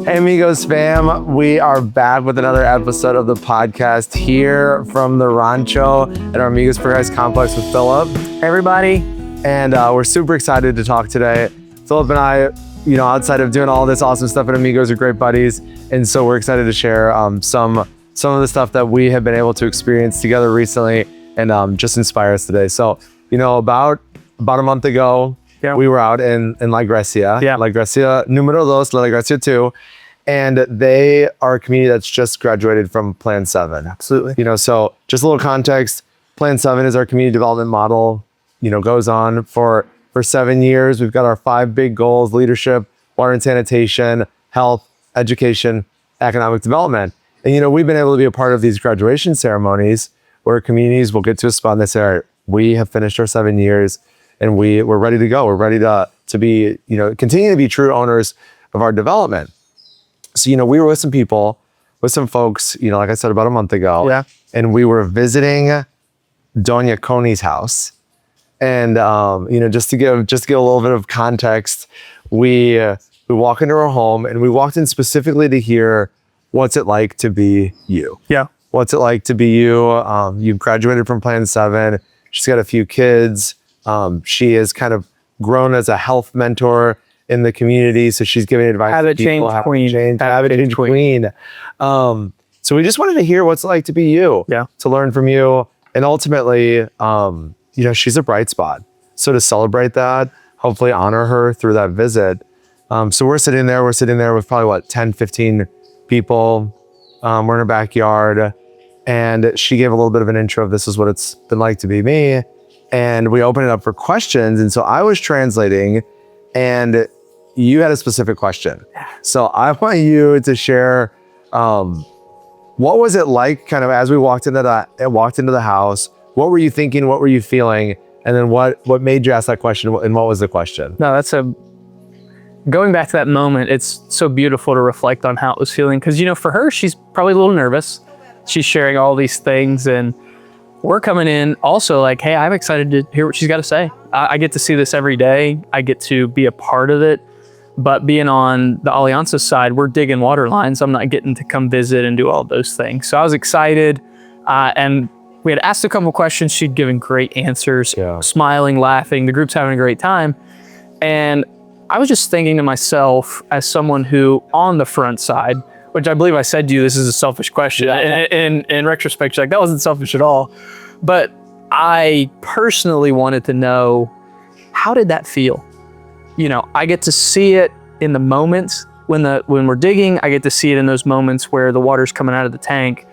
Hey amigos fam, we are back with another episode of the podcast here from the Rancho at our Amigos for Guys complex with Philip. Hey everybody. And we're super excited to talk today. Philip and I, outside of doing all this awesome stuff at Amigos, are great buddies. And so we're excited to share some of the stuff that we have been able to experience together recently and just inspire us today. So, about a month ago, we were out in La Grecia, La Grecia número dos, La Grecia 2. And they are a community that's just graduated from Plan 7. Absolutely. So just a little context, Plan 7 is our community development model, goes on for 7 years. We've got our 5 big goals: leadership, water and sanitation, health, education, economic development. And, we've been able to be a part of these graduation ceremonies where communities will get to a spot and they say, all right, we have finished our 7 years and we're ready to go. We're ready to be, continue to be true owners of our development. So, we were with some folks, like I said, about a month ago. Yeah. And we were visiting Doña Connie's house. And, just to give a little bit of context, we walk into her home and we walked in specifically to hear, what's it like to be you? Yeah. What's it like to be you? You've graduated from Plan 7. She's got a few kids. She has kind of grown as a health mentor in the community, so she's giving advice. Habit change queen. So we just wanted to hear what's it like to be you. Yeah. To learn from you, and ultimately, she's a bright spot. So to celebrate that, hopefully honor her through that visit. So we're sitting there with probably 10, 15 people. We're in her backyard, and she gave a little bit of an intro of this is what it's been like to be me. And we opened it up for questions. And so I was translating, and you had a specific question. So I want you to share, what was it like kind of as we walked into the house? What were you thinking? What were you feeling? And then what made you ask that question? And what was the question? No, going back to that moment, it's so beautiful to reflect on how it was feeling. Cause for her, she's probably a little nervous. She's sharing all these things, and we're coming in also like, hey, I'm excited to hear what she's got to say. I get to see this every day. I get to be a part of it. But being on the Alianza side, we're digging water lines. I'm not getting to come visit and do all those things. So I was excited. And we had asked a couple questions. She'd given great answers, smiling, laughing. The group's having a great time. And I was just thinking to myself, as someone who on the front side, which I believe I said to you, this is a selfish question. In retrospect, you're like, that wasn't selfish at all. But I personally wanted to know, how did that feel? I get to see it in the moments when we're digging. I get to see it in those moments where the water's coming out of the tank.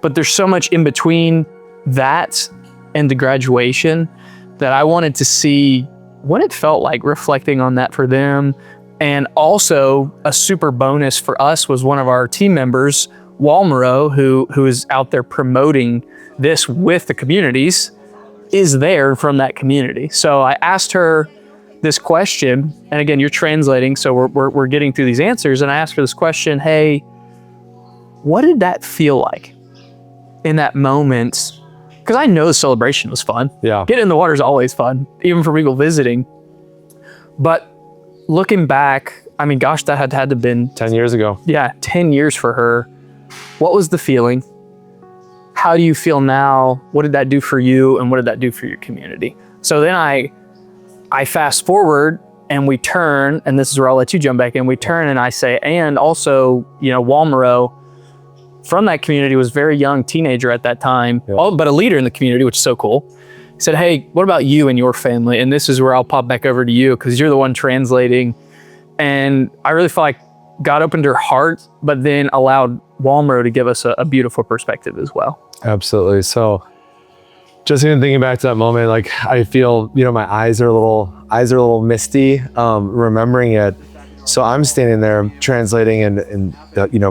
But there's so much in between that and the graduation that I wanted to see what it felt like, reflecting on that for them. And also a super bonus for us was one of our team members, Walmaro, who is out there promoting this with the communities, is there from that community. So I asked her this question, and again, you're translating, so we're getting through these answers, and I asked her this question, hey, what did that feel like in that moment? Because I know the celebration was fun. Yeah. Getting in the water is always fun, even for people visiting. But looking back, I mean, gosh, that had to have been 10 years ago. Yeah, 10 years for her. What was the feeling? How do you feel now? What did that do for you? And what did that do for your community? So then I fast forward and we turn, and this is where I'll let you jump back in. We turn and I say, and also, Walmaro from that community was a very young teenager at that time, but a leader in the community, which is so cool. He said, hey, what about you and your family? And this is where I'll pop back over to you because you're the one translating. And I really felt like God opened her heart, but then allowed Walmaro to give us a beautiful perspective as well. Absolutely. So just even thinking back to that moment, like I feel, my eyes are a little misty, remembering it. So I'm standing there translating, and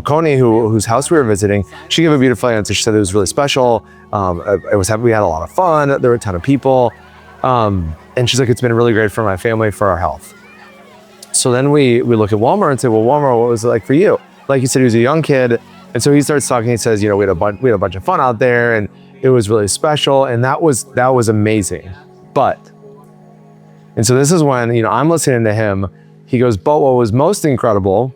Connie, whose house we were visiting, she gave a beautiful answer. She said it was really special. We had a lot of fun. There were a ton of people. And she's like, it's been really great for my family, for our health. So then we look at Walmart and say, well, Walmart, what was it like for you? Like you said, he was a young kid. And so he starts talking, he says, we had a bunch of fun out there, and it was really special. And that was amazing. But And so this is when, I'm listening to him. He goes, but what was most incredible,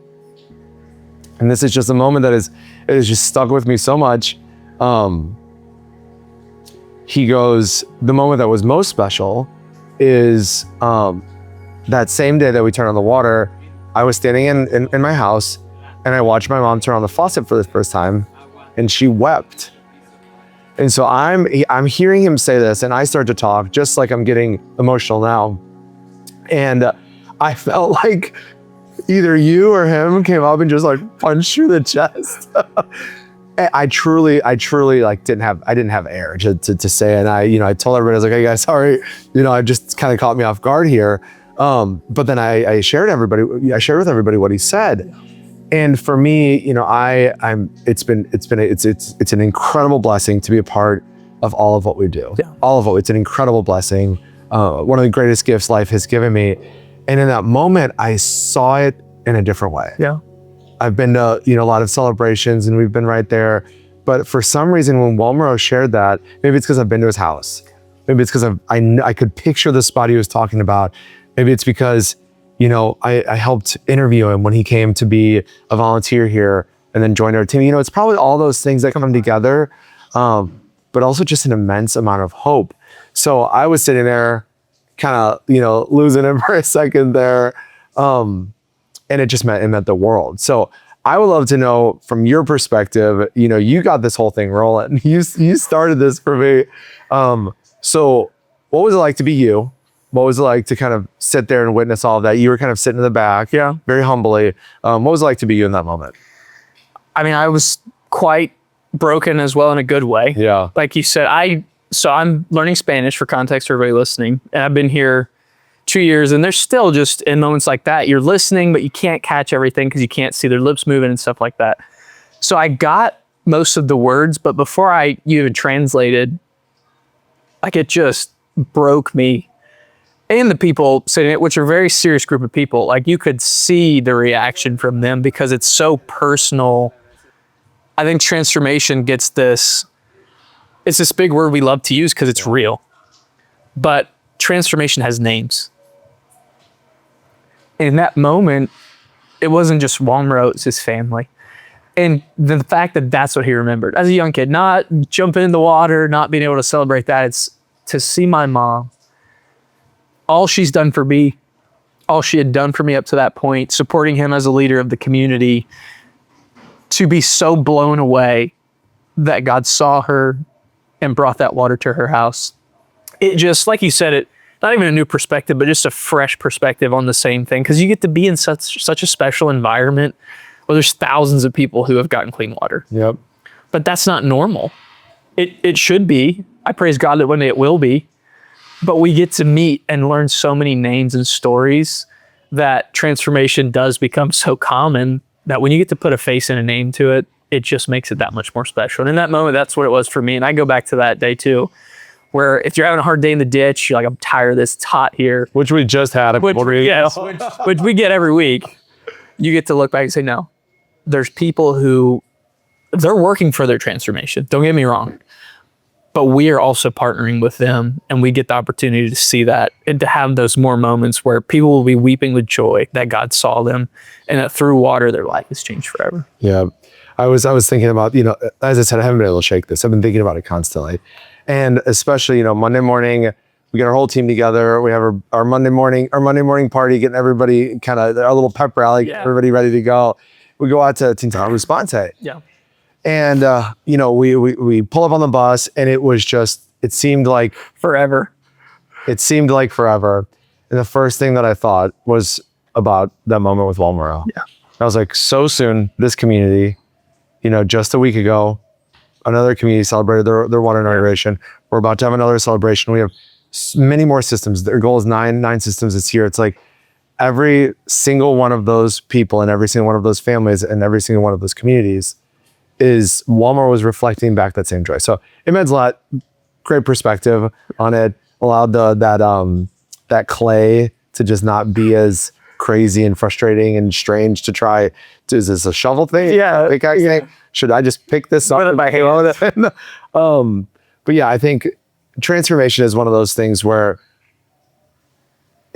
and this is just a moment that it has just stuck with me so much. He goes, the moment that was most special is that same day that we turned on the water, I was standing in my house and I watched my mom turn on the faucet for the first time and she wept. And so I'm hearing him say this and I start to talk just like I'm getting emotional now. And I felt like either you or him came up and just like punched through the chest. I truly like didn't have air to say. And I told everybody, I was like, hey guys, sorry, I just kind of caught me off guard here. But then I shared with everybody what he said. And for me, it's an incredible blessing to be a part of all of what we do. Yeah. All of it. It's an incredible blessing. One of the greatest gifts life has given me. And in that moment, I saw it in a different way. Yeah. I've been to, a lot of celebrations and we've been right there. But for some reason, when Walmaro shared that, maybe it's because I've been to his house. Maybe it's because I could picture the spot he was talking about. Maybe it's because, I helped interview him when he came to be a volunteer here and then joined our team. It's probably all those things that come together, but also just an immense amount of hope. So I was sitting there kind of, losing it for a second there. And it meant the world. So I would love to know from your perspective, you got this whole thing rolling. You started this for me. So what was it like to be you? What was it like to kind of sit there and witness all of that? You were kind of sitting in the back, yeah, very humbly. What was it like to be you in that moment? I mean, I was quite broken as well in a good way. Yeah. Like you said, I'm learning Spanish for context for everybody listening. And I've been here 2 years and there's still just in moments like that, you're listening, but you can't catch everything because you can't see their lips moving and stuff like that. So I got most of the words, but before I even translated, like it just broke me. And the people sitting it, which are a very serious group of people, like you could see the reaction from them because it's so personal. I think transformation gets it's this big word we love to use because it's real. But transformation has names. And in that moment, it wasn't just Walmaro, it's his family. And the fact that that's what he remembered as a young kid, not jumping in the water, not being able to celebrate that, it's to see my mom, all she's done for me, all she had done for me up to that point, supporting him as a leader of the community, to be so blown away that God saw her and brought that water to her house. It just, like you said, it not even a new perspective, but just a fresh perspective on the same thing. Because you get to be in such a special environment where there's thousands of people who have gotten clean water. Yep. But that's not normal. It should be. I praise God that one day it will be. But we get to meet and learn so many names and stories that transformation does become so common that when you get to put a face and a name to it, it just makes it that much more special. And in that moment, that's what it was for me. And I go back to that day too, where if you're having a hard day in the ditch, you're like, I'm tired of this, it's hot here. Which we just had. Which we get every week. You get to look back and say, no, there's people who, they're working for their transformation. Don't get me wrong. But we are also partnering with them and we get the opportunity to see that and to have those more moments where people will be weeping with joy that God saw them and that through water, their life has changed forever. Yeah. I was thinking about, as I said, I haven't been able to shake this. I've been thinking about it constantly. And especially, Monday morning, we get our whole team together. We have our Monday morning party, getting everybody kind of our little pep rally, everybody ready to go. We go out to Tintana Response. Yeah. And, we pull up on the bus and it seemed like forever. It seemed like forever. And the first thing that I thought was about that moment with Walmaro. Yeah. I was like, so soon, this community, just a week ago, another community celebrated their water inauguration. We're about to have another celebration. We have many more systems. Their goal is nine systems this year. It's like every single one of those people and every single one of those families and every single one of those communities is Walmart was reflecting back that same joy. So it meant a lot. Great perspective on it. Allowed that clay to just not be as crazy and frustrating and strange to try. Is this a shovel thing? Yeah. Thing? Should I just pick this up with my halo? But yeah, I think transformation is one of those things where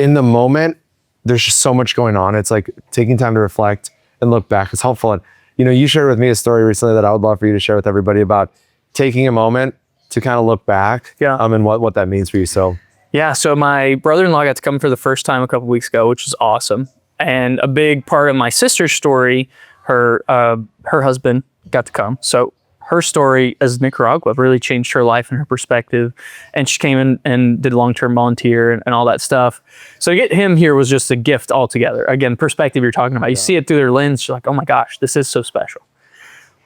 in the moment, there's just so much going on. It's like taking time to reflect and look back is helpful. And, you shared with me a story recently that I would love for you to share with everybody about taking a moment to kind of look back and what that means for you. So, yeah. So my brother-in-law got to come for the first time a couple weeks ago, which was awesome. And a big part of my sister's story, her husband got to come. So her story as Nicaragua really changed her life and her perspective. And she came in and did long-term volunteer and all that stuff. So to get him here was just a gift altogether. Again, perspective you're talking about. You see it through their lens. You're like, oh my gosh, this is so special.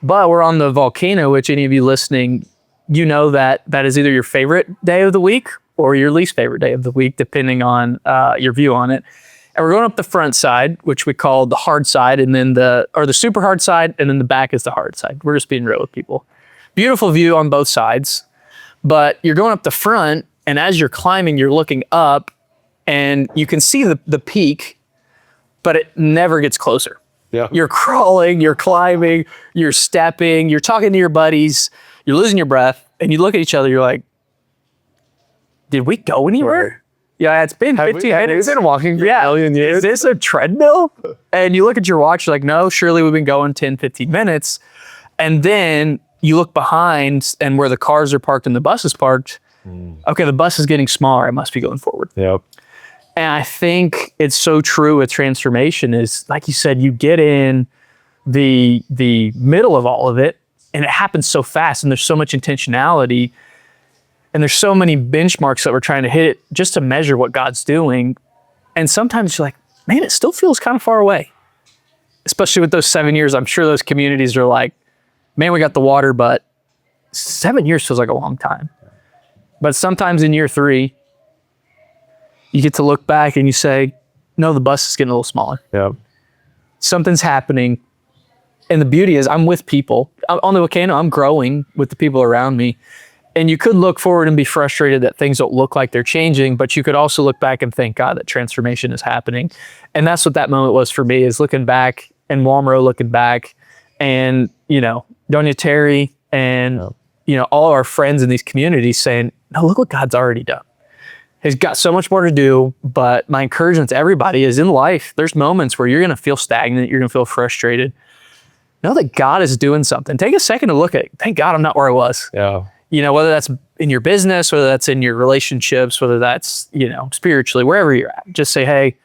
But we're on the volcano, which any of you listening, you know that is either your favorite day of the week or your least favorite day of the week, depending on your view on it. And we're going up the front side, which we call the hard side, and then the super hard side, and then the back is the hard side. We're just being real with people. Beautiful view on both sides, but you're going up the front, and as you're climbing, you're looking up, and you can see the peak, but it never gets closer. Yeah. You're crawling, you're climbing, you're stepping, you're talking to your buddies, you're losing your breath, and you look at each other, you're like, did we go anywhere? Right. Yeah, it's been 15 minutes. We've been walking for a million years. Is this a treadmill? And you look at your watch, you're like, no, surely we've been going 10, 15 minutes. And then you look behind and where the cars are parked and the bus is parked. Okay, the bus is getting smaller. I must be going forward. Yep. And I think it's so true with transformation is, like you said, you get in the middle of all of it and it happens so fast and there's so much intentionality. And there's so many benchmarks that we're trying to hit just to measure what God's doing. And sometimes you're like, man, it still feels kind of far away. Especially with those 7 years, I'm sure those communities are like, man, we got the water, but 7 years feels like a long time. But sometimes in year 3, you get to look back and you say, no, the bus is getting a little smaller. Yep. Something's happening. And the beauty is I'm with people. On the volcano, I'm growing with the people around me. And you could look forward and be frustrated that things don't look like they're changing, but you could also look back and thank God that transformation is happening. And that's what that moment was for me, is looking back and Walmro looking back and, Doña Terry and, all our friends in these communities saying, no, look what God's already done. He's got so much more to do, but my encouragement to everybody is in life, there's moments where you're going to feel stagnant, you're going to feel frustrated. Know that God is doing something. Take a second to look at it. Thank God I'm not where I was. Yeah. Whether that's in your business, whether that's in your relationships, whether that's, spiritually, wherever you're at, just say, hey,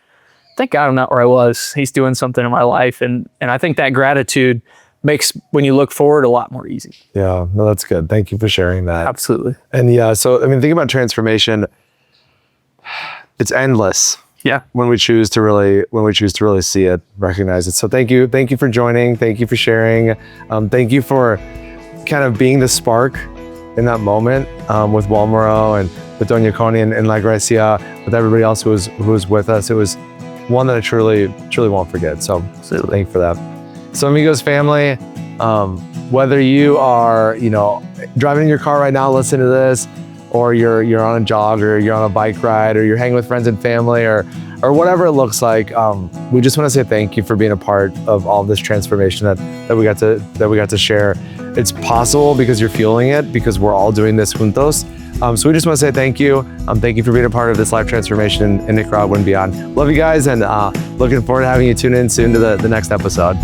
thank God I'm not where I was. He's doing something in my life. And I think that gratitude makes, when you look forward, a lot more easy. Yeah, no, that's good. Thank you for sharing that. Absolutely. And yeah, so, think about transformation. It's endless. Yeah. When we choose to really see it, recognize it. So thank you for joining. Thank you for sharing. Thank you for kind of being the spark in that moment with Walmro and with Doña Connie and La Grecia, with everybody else who was with us. It was one that I truly won't forget. So thank you for that. So Amigos family, whether you are, driving in your car right now, listening to this, or you're on a jog, or you're on a bike ride, or you're hanging with friends and family, or whatever it looks like, we just want to say thank you for being a part of all this transformation that we got to share. It's possible because you're fueling it, because we're all doing this juntos. So we just want to say thank you. Thank you for being a part of this life transformation in Nicaragua and beyond. Love you guys, and looking forward to having you tune in soon to the next episode.